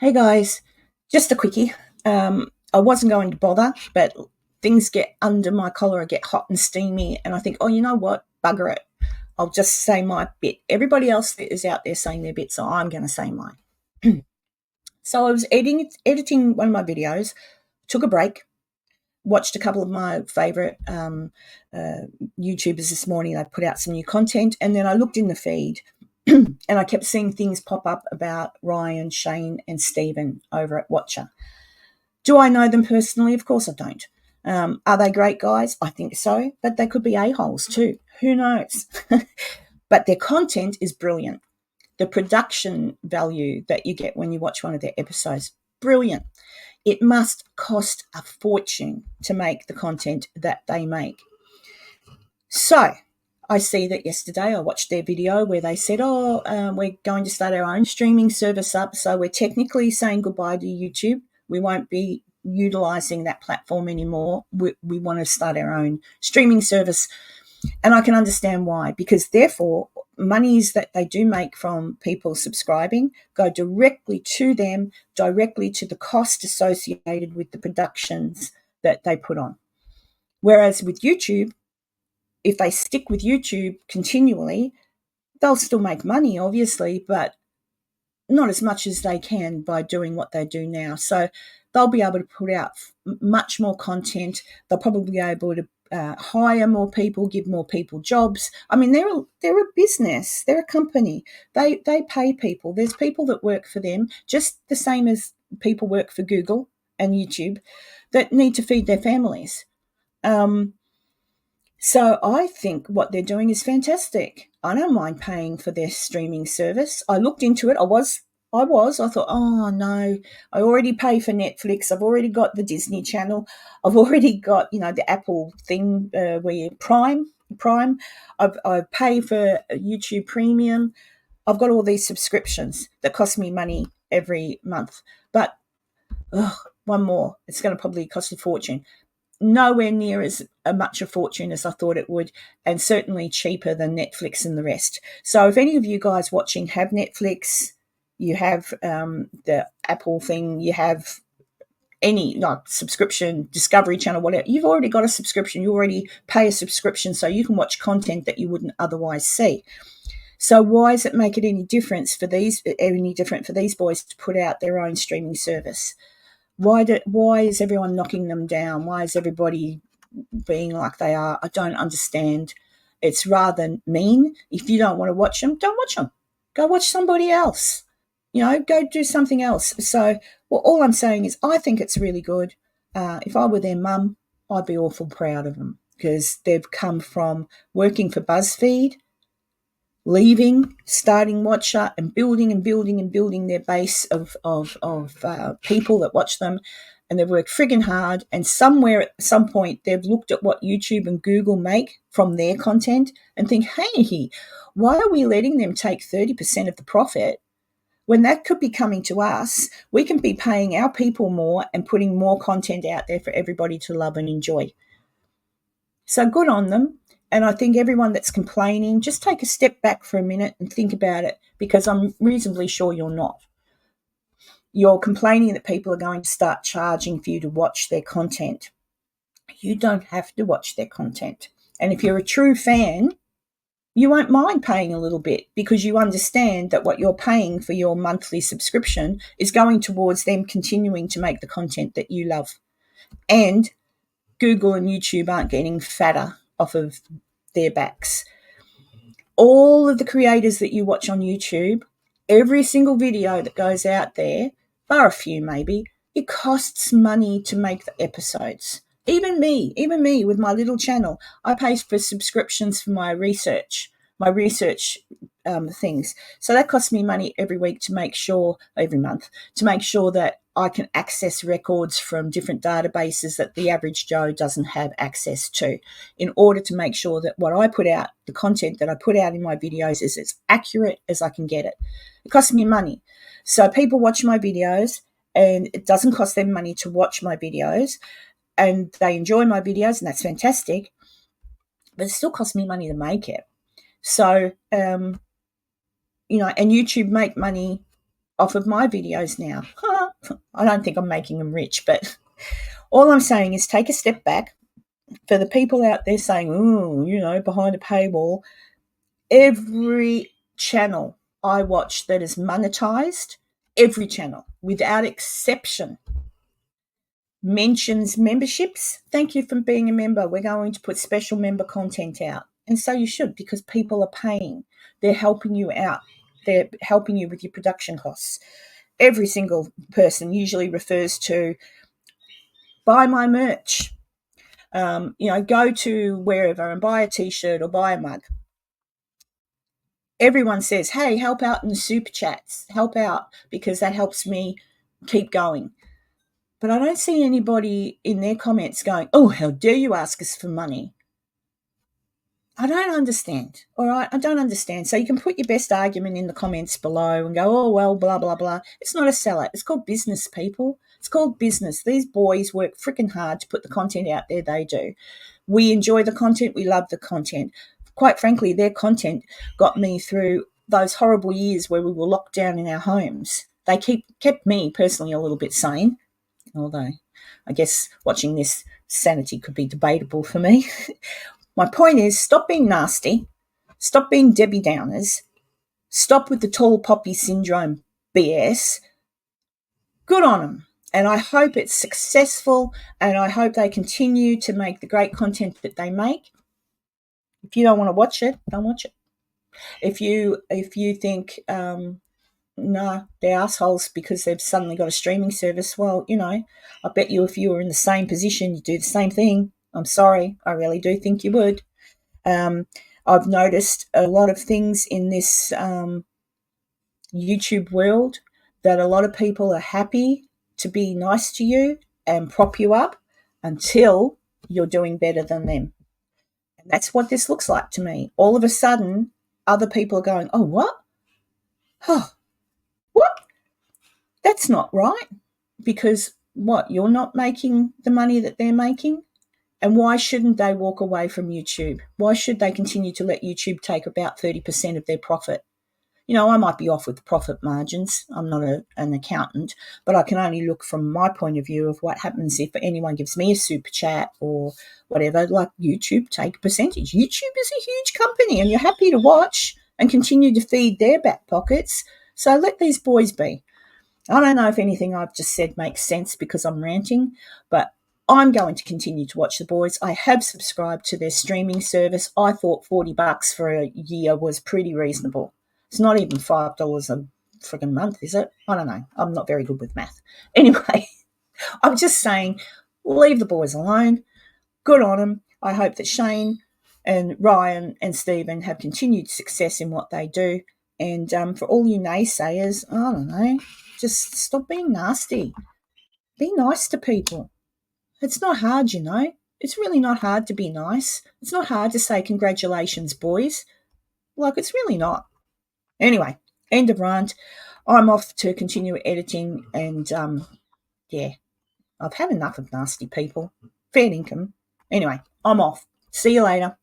Hey guys, just a quickie. I wasn't going to bother, but things get under my collar, I get hot and steamy, and I think, oh, you know what? Bugger it. I'll just say my bit. Everybody else is out there saying their bit, so I'm going to say mine. So I was editing one of my videos, took a break, watched a couple of my favourite YouTubers this morning. They put out some new content, and then I looked in the feed and I kept seeing things pop up about Ryan, Shane, and Stephen over at Watcher. Do I know them personally? Of course I don't. Are they great guys? I think so, but they could be a-holes too. Who knows? But their content is brilliant. The production value that you get when you watch one of their episodes, brilliant. It must cost a fortune to make the content that they make. So I see that yesterday I watched their video where they said, we're going to start our own streaming service up. So we're technically saying goodbye to YouTube. We won't be utilizing that platform anymore. We want to start our own streaming service. And I can understand why, because therefore monies that they do make from people subscribing go directly to them, directly to the cost associated with the productions that they put on. Whereas with YouTube, if they stick with YouTube continually, they'll still make money, obviously, but not as much as they can by doing what they do now. So they'll be able to put out much more content. They'll probably be able to hire more people, give more people jobs. I mean, they're a business. They're a company. They pay people. There's people that work for them, just the same as people work for Google and YouTube, that need to feed their families. So I think what they're doing is fantastic. I don't mind paying for their streaming service. I looked into it. I thought, oh no, I already pay for Netflix. I've already got the Disney Channel. I've already got, the Apple thing where you Prime. I pay for YouTube Premium. I've got all these subscriptions that cost me money every month. But one more, it's going to probably cost a fortune. Nowhere near as much a fortune as I thought it would, and certainly cheaper than Netflix and the rest. So if any of you guys watching have Netflix, you have the Apple thing, you have any subscription, Discovery Channel, whatever, you've already got a subscription, you already pay a subscription so you can watch content that you wouldn't otherwise see. So why does it make it any different for these boys to put out their own streaming service? Why is everyone knocking them down? Why is everybody being like they are? I don't understand. It's rather mean. If you don't want to watch them, don't watch them. Go watch somebody else. Go do something else. So all I'm saying is I think it's really good. If I were their mum, I'd be awful proud of them because they've come from working for BuzzFeed, leaving, starting Watcher, and building their base of people that watch them, and they've worked friggin' hard. And somewhere at some point, they've looked at what YouTube and Google make from their content and think, hey, why are we letting them take 30% of the profit when that could be coming to us? We can be paying our people more and putting more content out there for everybody to love and enjoy. So good on them. And I think everyone that's complaining, just take a step back for a minute and think about it, because I'm reasonably sure you're not. You're complaining that people are going to start charging for you to watch their content. You don't have to watch their content. And if you're a true fan, you won't mind paying a little bit because you understand that what you're paying for your monthly subscription is going towards them continuing to make the content that you love. And Google and YouTube aren't getting fatter off of their backs. All of the creators that you watch on YouTube, every single video that goes out there, bar a few maybe, it costs money to make the episodes. Even me with my little channel, I pay for subscriptions for my research things. So that costs me money every month to make sure that I can access records from different databases that the average Joe doesn't have access to, in order to make sure that what I put out, the content that I put out in my videos, is as accurate as I can get it. It costs me money. So people watch my videos and it doesn't cost them money to watch my videos, and they enjoy my videos, and that's fantastic, but it still costs me money to make it. So, and YouTube make money off of my videos now. I don't think I'm making them rich, but all I'm saying is take a step back. For the people out there saying, oh, behind a paywall, every channel I watch that is monetized, every channel, without exception, mentions memberships. Thank you for being a member. We're going to put special member content out. And so you should, because people are paying. They're helping you out. They're helping you with your production costs. Every single person usually refers to buy my merch. Go to wherever and buy a t-shirt or buy a mug. Everyone says, hey, help out in the super chats. Help out because that helps me keep going. But I don't see anybody in their comments going, oh, how dare you ask us for money? I don't understand. All right, I don't understand. So you can put your best argument in the comments below and go, oh, well, blah, blah, blah. It's not a sellout. It's called business, people. It's called business. These boys work freaking hard to put the content out there they do. We enjoy the content. We love the content. Quite frankly, their content got me through those horrible years where we were locked down in our homes. They kept me personally a little bit sane, although I guess watching this sanity could be debatable for me. My point is, stop being nasty, stop being Debbie Downers, stop with the tall poppy syndrome BS. Good on them. And I hope it's successful, and I hope they continue to make the great content that they make. If you don't want to watch it, don't watch it. If you think, no, they're assholes because they've suddenly got a streaming service, well, I bet you if you were in the same position, you'd do the same thing. I'm sorry, I really do think you would. I've noticed a lot of things in this YouTube world that a lot of people are happy to be nice to you and prop you up until you're doing better than them. And that's what this looks like to me. All of a sudden, other people are going, oh, what? Oh, what? That's not right. Because what? You're not making the money that they're making? And why shouldn't they walk away from YouTube? Why should they continue to let YouTube take about 30% of their profit? I might be off with profit margins. I'm not an accountant, but I can only look from my point of view of what happens if anyone gives me a super chat or whatever, like YouTube, take a percentage. YouTube is a huge company and you're happy to watch and continue to feed their back pockets. So let these boys be. I don't know if anything I've just said makes sense because I'm ranting, but I'm going to continue to watch the boys. I have subscribed to their streaming service. I thought $40 for a year was pretty reasonable. It's not even $5 a friggin' month, is it? I don't know. I'm not very good with math. Anyway, I'm just saying, leave the boys alone. Good on them. I hope that Shane and Ryan and Stephen have continued success in what they do. And for all you naysayers, I don't know, just stop being nasty. Be nice to people. It's not hard, It's really not hard to be nice. It's not hard to say congratulations, boys. It's really not. Anyway, end of rant. I'm off to continue editing and, I've had enough of nasty people. Fair income. Anyway, I'm off. See you later.